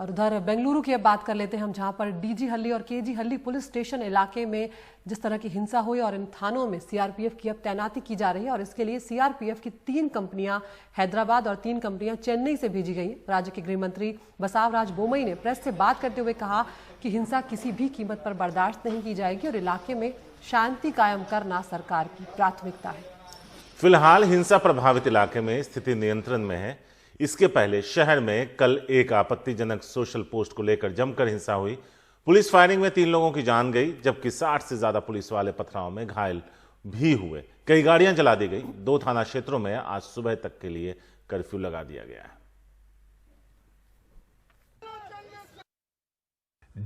और उधर बेंगलुरु की अब बात कर लेते हैं हम, जहां पर डीजी हल्ली और केजी हल्ली पुलिस स्टेशन इलाके में जिस तरह की हिंसा हुई और इन थानों में सीआरपीएफ की अब तैनाती की जा रही है और इसके लिए सीआरपीएफ की 3 कंपनियां हैदराबाद और 3 कंपनियां चेन्नई से भेजी गई। राज्य के गृह मंत्री बसवराज बोम्मई ने प्रेस से बात करते हुए कहा कि हिंसा किसी भी कीमत पर बर्दाश्त नहीं की जाएगी और इलाके में शांति कायम करना सरकार की प्राथमिकता है। फिलहाल हिंसा प्रभावित इलाके में स्थिति नियंत्रण में है। इसके पहले शहर में कल एक आपत्तिजनक सोशल पोस्ट को लेकर जमकर हिंसा हुई। पुलिस फायरिंग में 3 लोगों की जान गई, जबकि 60 से ज्यादा पुलिस वाले पथराव में घायल भी हुए। कई गाड़ियां जला दी गई। 2 थाना क्षेत्रों में आज सुबह तक के लिए कर्फ्यू लगा दिया गया है।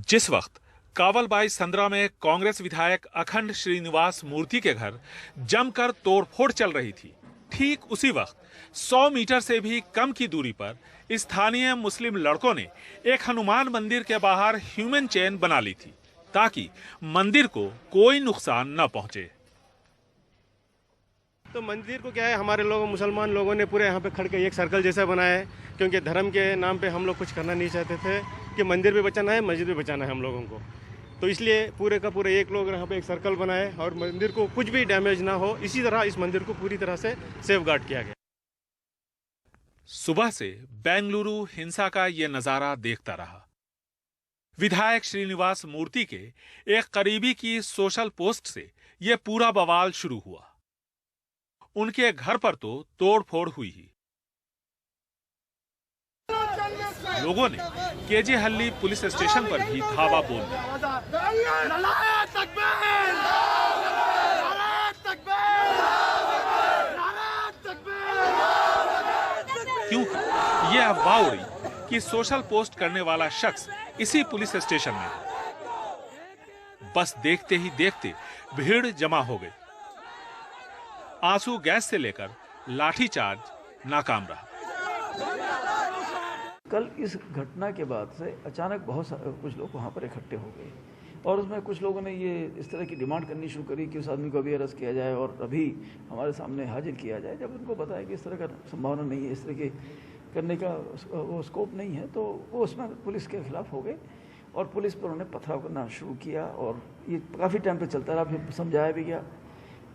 जिस वक्त कावलबाई संद्रा में कांग्रेस विधायक अखंड श्रीनिवास मूर्ति के घर जमकर तोड़फोड़ चल रही थी, ठीक उसी वक्त 100 मीटर से भी कम की दूरी पर स्थानीय मुस्लिम लड़कों ने एक हनुमान मंदिर के बाहर ह्यूमन चेन बना ली थी ताकि मंदिर को कोई नुकसान न पहुंचे। तो मंदिर को क्या है, हमारे लोगों मुसलमान लोगों ने पूरे यहाँ पे खड़ के एक सर्कल जैसा बनाया है, क्योंकि धर्म के नाम पे हम लोग कुछ करना नहीं चाहते थे कि मंदिर भी बचाना है, मस्जिद भी बचाना है हम लोगों को। तो इसलिए पूरे का पूरे एक लोग यहाँ पे एक सर्कल बनाए और मंदिर को कुछ भी डैमेज ना हो, इसी तरह इस मंदिर को पूरी तरह से सेफ गार्ड किया गया। सुबह से बेंगलुरु हिंसा का ये नजारा देखता रहा। विधायक श्रीनिवास मूर्ति के एक करीबी की सोशल पोस्ट से यह पूरा बवाल शुरू हुआ। उनके घर पर तो तोड़फोड़ हुई ही। लोगों ने केजी हल्ली पुलिस स्टेशन पर भी धावा बोल दिया, क्योंकि यह अफवाह उड़ी कि सोशल पोस्ट करने वाला शख्स इसी पुलिस स्टेशन में है। बस देखते ही देखते भीड़ जमा हो गई। आंसू गैस से लेकर लाठीचार्ज नाकाम रहा। कल इस घटना के बाद से अचानक कुछ लोग वहाँ पर इकट्ठे हो गए और उसमें कुछ लोगों ने ये इस तरह की डिमांड करनी शुरू करी कि उस आदमी को अभी अरेस्ट किया जाए और अभी हमारे सामने हाजिर किया जाए। जब उनको बताया कि इस तरह का संभावना नहीं है, इस तरह के करने का वो स्कोप नहीं है, तो वो उसमें पुलिस के खिलाफ हो गए और पुलिस पर उन्होंने पथराव करना शुरू किया और ये काफ़ी टाइम पर चलता रहा। फिर समझाया भी गया।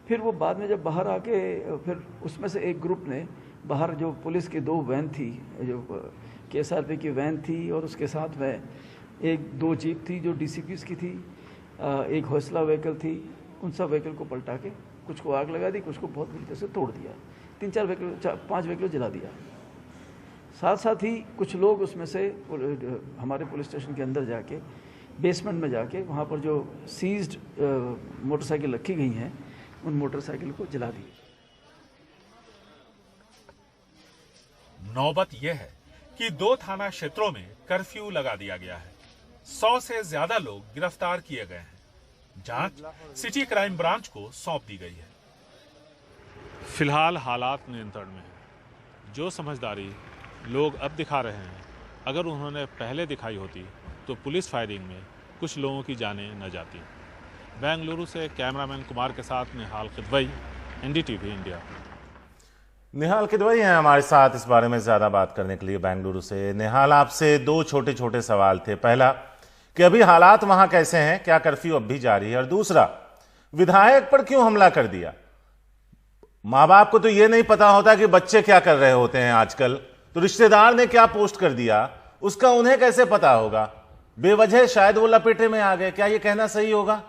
फिर वो बाद में जब बाहर आके फिर उसमें से एक ग्रुप ने बाहर जो पुलिस की 2 वैन थी, जो केएसआरपी की वैन थी और उसके साथ में 2 जीप थी जो डीसीपीज की थी, एक हौसला व्हीकल थी, उन सब व्हीकल को पलटा के कुछ को आग लगा दी, कुछ को बहुत बुरी तरह से तोड़ दिया। 3-4 व्हीकल 5 व्हीकल जला दिया। साथ साथ ही कुछ लोग उसमें से हमारे पुलिस स्टेशन के अंदर जाके बेसमेंट में जाके वहाँ पर जो सीज्ड मोटरसाइकिल रखी गई हैं उन मोटरसाइकिल को जला दी। नौबत यह है कि 2 थाना क्षेत्रों में कर्फ्यू लगा दिया गया है। 100 से ज्यादा लोग गिरफ्तार किए गए हैं। जांच सिटी क्राइम ब्रांच को सौंप दी गई है। फिलहाल हालात नियंत्रण में है। जो समझदारी लोग अब दिखा रहे हैं, अगर उन्होंने पहले दिखाई होती तो पुलिस फायरिंग में कुछ लोगों की जानें न जाती। बेंगलुरु से कैमरामैन कुमार के साथ निहाल किदवई, एनडीटीवी इंडिया। निहाल किदवई हैं हमारे साथ इस बारे में ज्यादा बात करने के लिए बेंगलुरु से। निहाल, आपसे 2 छोटे छोटे सवाल थे। पहला कि अभी हालात वहां कैसे हैं, क्या कर्फ्यू अब भी जारी है? और दूसरा, विधायक पर क्यों हमला कर दिया? माँ बाप को तो यह नहीं पता होता कि बच्चे क्या कर रहे होते हैं आजकल, तो रिश्तेदार ने क्या पोस्ट कर दिया उसका उन्हें कैसे पता होगा? बेवजह शायद वो लपेटे में आ गए। क्या यह कहना सही होगा?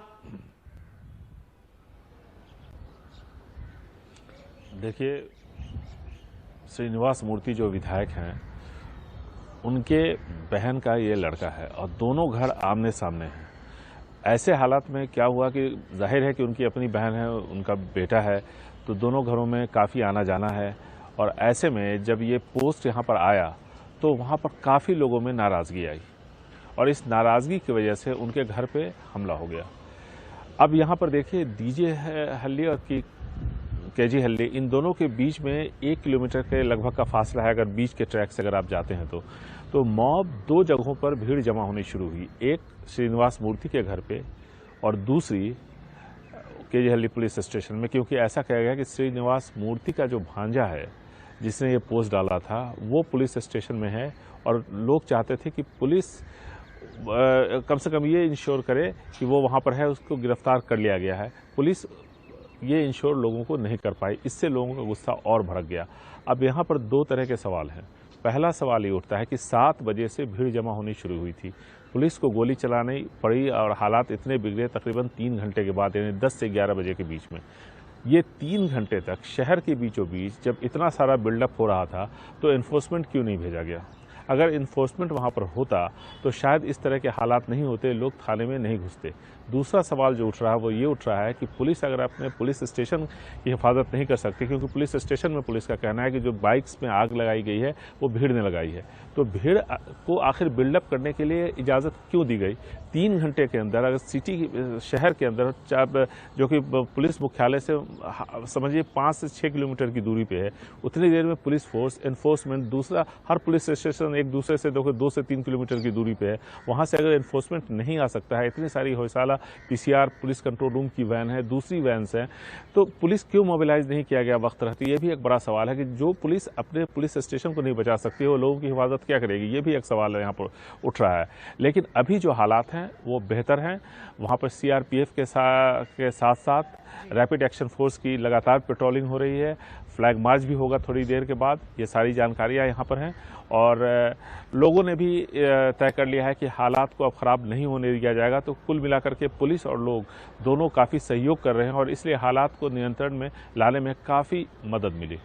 देखिए, श्रीनिवास मूर्ति जो विधायक हैं, उनके बहन का ये लड़का है और दोनों घर आमने सामने हैं। ऐसे हालात में क्या हुआ कि जाहिर है कि उनकी अपनी बहन है, उनका बेटा है, तो दोनों घरों में काफ़ी आना जाना है। और ऐसे में जब ये पोस्ट यहाँ पर आया तो वहाँ पर काफ़ी लोगों में नाराज़गी आई और इस नाराज़गी की वजह से उनके घर पे हमला हो गया। अब यहाँ पर देखिए, डीजे हल्ली और केजी हल्ली, इन दोनों के बीच में 1 किलोमीटर के लगभग का फासला है। अगर बीच के ट्रैक से अगर आप जाते हैं तो मॉब 2 जगहों पर भीड़ जमा होनी शुरू हुई। एक श्रीनिवास मूर्ति के घर पे और दूसरी केजी हल्ली पुलिस स्टेशन में, क्योंकि ऐसा कहा गया कि श्रीनिवास मूर्ति का जो भांजा है जिसने ये पोस्ट डाला था वो पुलिस स्टेशन में है और लोग चाहते थे कि पुलिस कम से कम ये इंश्योर करे कि वो वहाँ पर है, उसको गिरफ्तार कर लिया गया है। पुलिस ये इंश्योर लोगों को नहीं कर पाई, इससे लोगों का गुस्सा और भड़क गया। अब यहाँ पर दो तरह के सवाल हैं। पहला सवाल ये उठता है कि 7 बजे से भीड़ जमा होनी शुरू हुई थी, पुलिस को गोली चलानी पड़ी और हालात इतने बिगड़े तकरीबन 3 घंटे के बाद, यानी 10 से 11 बजे के बीच में। ये 3 घंटे तक शहर के बीचों बीच जब इतना सारा बिल्डअप हो रहा था तो एनफोर्समेंट क्यों नहीं भेजा गया? अगर इन्फोर्समेंट वहाँ पर होता तो शायद इस तरह के हालात नहीं होते, लोग थाने में नहीं घुसते। दूसरा सवाल जो उठ रहा है वो ये उठ रहा है कि पुलिस अगर अपने पुलिस स्टेशन की हिफाजत नहीं कर सकती, क्योंकि पुलिस स्टेशन में पुलिस का कहना है कि जो बाइक्स में आग लगाई गई है वो भीड़ ने लगाई है, तो भीड़ को आखिर बिल्डअप करने के लिए इजाज़त क्यों दी गई? 3 घंटे के अंदर अगर शहर के अंदर जो कि पुलिस मुख्यालय से समझिए 5 से 6 किलोमीटर की दूरी पे है, उतनी देर में पुलिस फोर्स एनफोर्समेंट, दूसरा हर पुलिस स्टेशन एक दूसरे से 2 से 3 किलोमीटर की दूरी पे है, वहाँ से अगर एनफोर्समेंट नहीं आ सकता है, इतनी सारी Hoysala PCR police control room की वैन है, दूसरी वैन्स हैं, तो पुलिस क्यों मोबिलाइज नहीं किया गया वक्त रहती? ये भी एक बड़ा सवाल है कि जो पुलिस अपने पुलिस स्टेशन को नहीं बचा सकती, वो लोगों की हिफाजत क्या करेगी? ये भी एक सवाल यहाँ पर उठ रहा है। लेकिन अभी जो हालात हैं वो बेहतर हैं। वहाँ पर सीआरपीएफ के साथ साथ रैपिड एक्शन फोर्स की लगातार पेट्रोलिंग हो रही है, फ्लैग मार्च भी होगा थोड़ी देर के बाद। ये सारी जानकारियाँ यहाँ पर हैं और लोगों ने भी तय कर लिया है कि हालात को अब ख़राब नहीं होने दिया जाएगा। तो कुल मिलाकर के पुलिस और लोग दोनों काफ़ी सहयोग कर रहे हैं और इसलिए हालात को नियंत्रण में लाने में काफ़ी मदद मिली।